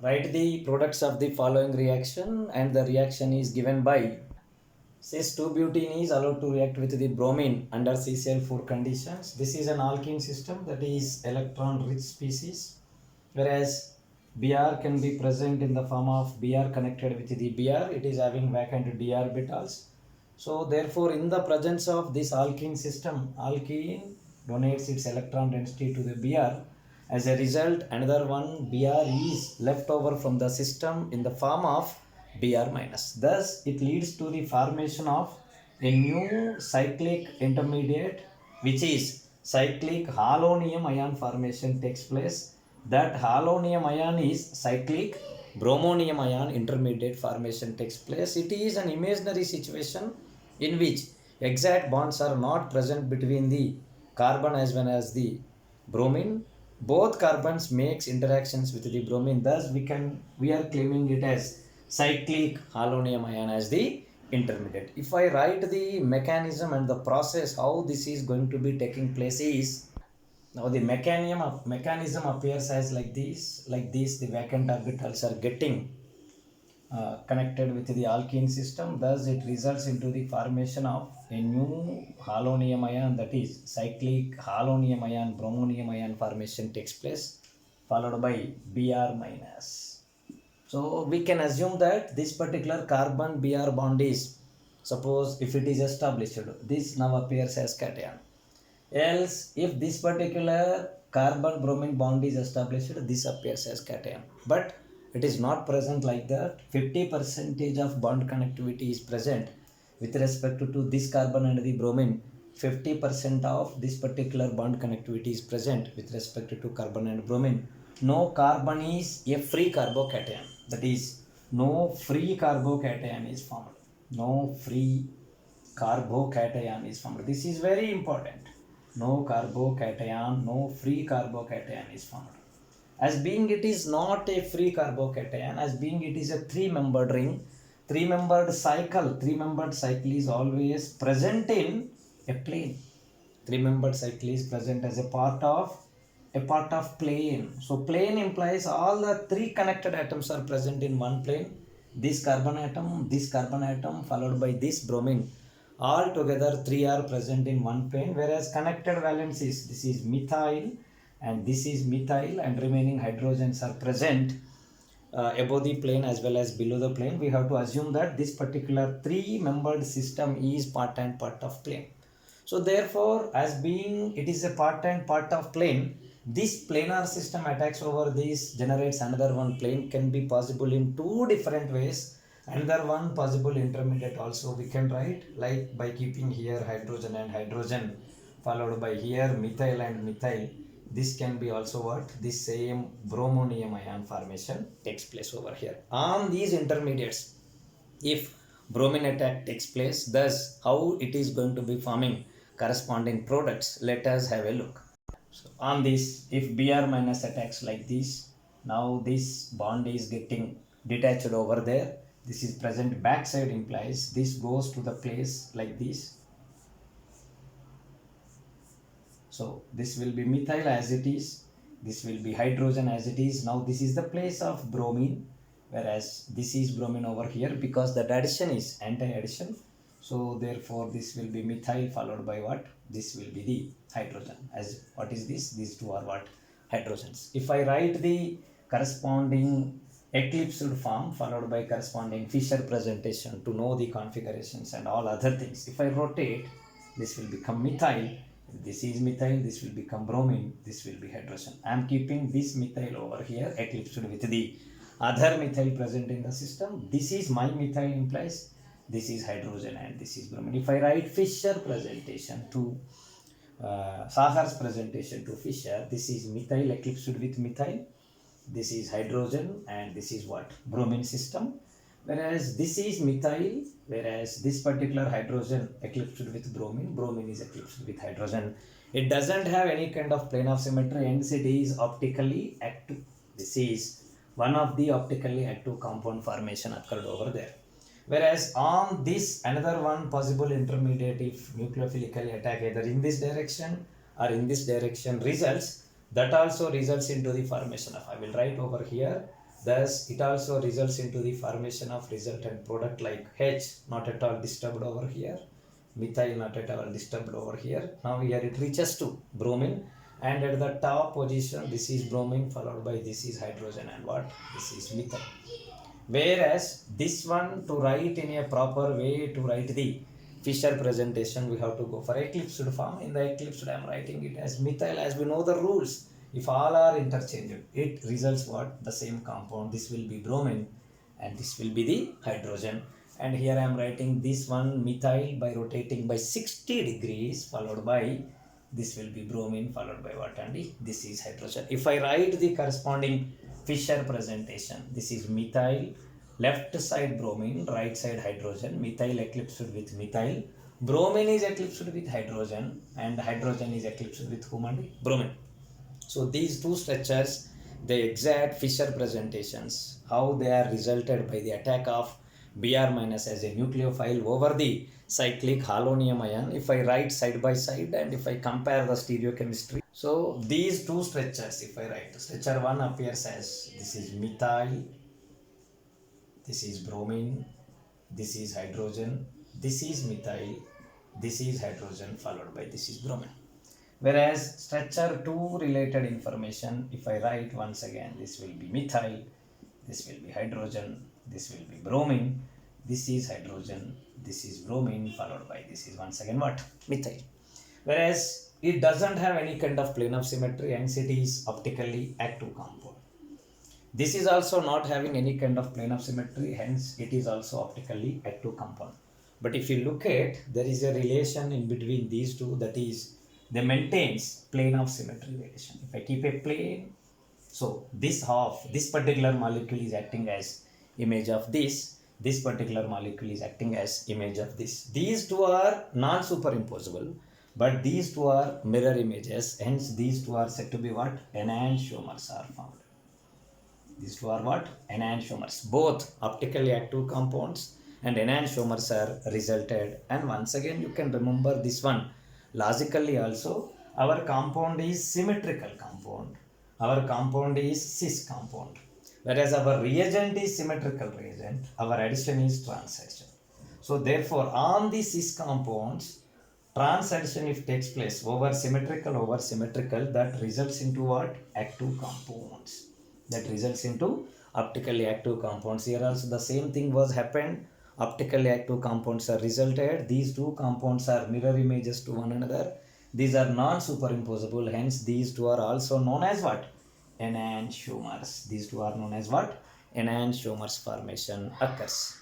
Write the products of the following reaction and the reaction is given by cis 2-butene is allowed to react with the bromine under CCl4 conditions. This is an alkene system, that is electron rich species, whereas Br can be present in the form of Br connected with the Br, it is having vacant d orbitals. So therefore in the presence of this alkene system, alkene donates its electron density to the Br. As a result, another one Br is left over from the system in the form of Br minus. Thus, it leads to the formation of a new cyclic intermediate, which is cyclic halonium ion formation takes place. That halonium ion is cyclic bromonium ion intermediate formation takes place. It is an imaginary situation in which exact bonds are not present between the carbon as well as the bromine. Both carbons makes interactions with the bromine, thus we are claiming it as cyclic halonium ion as the intermediate. If I write the mechanism and the process how this is going to be taking place is, now the mechanism appears as like this the vacant orbitals are getting connected with the alkene system, thus it results into the formation of a new halonium ion, that is cyclic halonium ion bromonium ion formation takes place, followed by Br minus. So we can assume that this particular carbon Br bond is, suppose if it is established, this now appears as cation. Else, if this particular carbon bromine bond is established, this appears as cation. But it is not present like that. 50% of bond connectivity is present with respect to this carbon and the bromine. 50% of this particular bond connectivity is present with respect to carbon and bromine. No carbon is a free carbocation. That is, no free carbocation is formed. No free carbocation is formed. This is very important. No carbocation, no free carbocation is formed. As being it is not a free carbocation, as being it is a three-membered ring, three-membered cycle is always present in a plane. Three-membered cycle is present as a part of plane. So plane implies all the three connected atoms are present in one plane. This carbon atom followed by this bromine. All together three are present in one plane, whereas connected valencies, this is methyl and this is methyl, and remaining hydrogens are present above the plane as well as below the plane. We have to assume that this particular three-membered system is part and part of plane. So therefore, as being it is a part and part of plane, this planar system attacks over this, generates another one plane, can be possible in two different ways. Another one possible intermediate also we can write, like by keeping here hydrogen and hydrogen followed by here methyl and methyl. This can be also what? This same bromonium ion formation takes place over here. On these intermediates, if bromine attack takes place, thus how it is going to be forming corresponding products, let us have a look. So on this, if Br minus attacks like this, now this bond is getting detached over there. This is present backside implies this goes to the place like this. So this will be methyl as it is, this will be hydrogen as it is. Now this is the place of bromine, whereas this is bromine over here because that addition is anti-addition. So therefore this will be methyl followed by what? This will be the hydrogen. As what is this? These two are what? Hydrogens. If I write the corresponding eclipsed form followed by corresponding Fischer presentation to know the configurations and all other things, if I rotate, this will become methyl. This is methyl, this will become bromine, this will be hydrogen. I am keeping this methyl over here eclipsed with the other methyl present in the system. This is my methyl implies this is hydrogen and this is bromine. If I write Fischer presentation to Sahar's presentation to Fischer, this is methyl eclipsed with methyl, this is hydrogen and this is what? Bromine system. Whereas this is methyl, whereas this particular hydrogen eclipsed with bromine, bromine is eclipsed with hydrogen. It doesn't have any kind of plane of symmetry, hence it is optically active. This is one of the optically active compound formation occurred over there. Whereas on this another one possible intermediate, if nucleophilically attack either in this direction or in this direction results, that also results into the formation of, I will write over here, Thus, it also results into the formation of resultant product like H not at all disturbed over here, methyl not at all disturbed over here. Now here it reaches to bromine, and at the top position this is bromine followed by this is hydrogen and what? This is methyl. Whereas this one, to write in a proper way, to write the Fisher presentation, we have to go for eclipsed form. In the eclipsed, I am writing it as methyl, as we know the rules. If all are interchanged, it results what? The same compound. This will be bromine and this will be the hydrogen. And here I am writing this one methyl by rotating by 60 degrees, followed by this will be bromine, followed by what? And this is hydrogen. If I write the corresponding Fisher presentation, this is methyl, left side bromine, right side hydrogen, methyl eclipsed with methyl, bromine is eclipsed with hydrogen, and hydrogen is eclipsed with whom? And bromine. So these two structures, the exact Fisher presentations, how they are resulted by the attack of Br minus as a nucleophile over the cyclic halonium ion. If I write side by side and if I compare the stereochemistry, so these two structures, if I write, structure 1 appears as this is methyl, this is bromine, this is hydrogen, this is methyl, this is hydrogen, followed by this is bromine. Whereas structure 2 related information, if I write once again, this will be methyl, this will be hydrogen, this will be bromine, this is hydrogen, this is bromine, followed by this is once again what? Methyl. Whereas it doesn't have any kind of plane of symmetry, hence it is optically active compound. This is also not having any kind of plane of symmetry, hence it is also optically active compound. But if you look at, there is a relation in between these two, that is, they maintains plane of symmetry relation. If I keep a plane, so this half, this particular molecule is acting as image of this particular molecule is acting as image of this. These two are non-superimposable, but these two are mirror images, hence these two are said to be what? Enantiomers are found. These two are what? Enantiomers. Both optically active compounds and enantiomers are resulted. And once again, you can remember this one. Logically also, our compound is symmetrical compound. Our compound is cis compound. Whereas our reagent is symmetrical reagent. Our addition is trans addition. So therefore, on the cis compounds, trans addition if takes place over symmetrical, that results into what? Active compounds. That results into optically active compounds. Here also the same thing was happened. Optically active compounds are resulted. These two compounds are mirror images to one another. These are non-superimposable. Hence, these two are also known as what? Enantiomers. These two are known as what? Enantiomers formation occurs.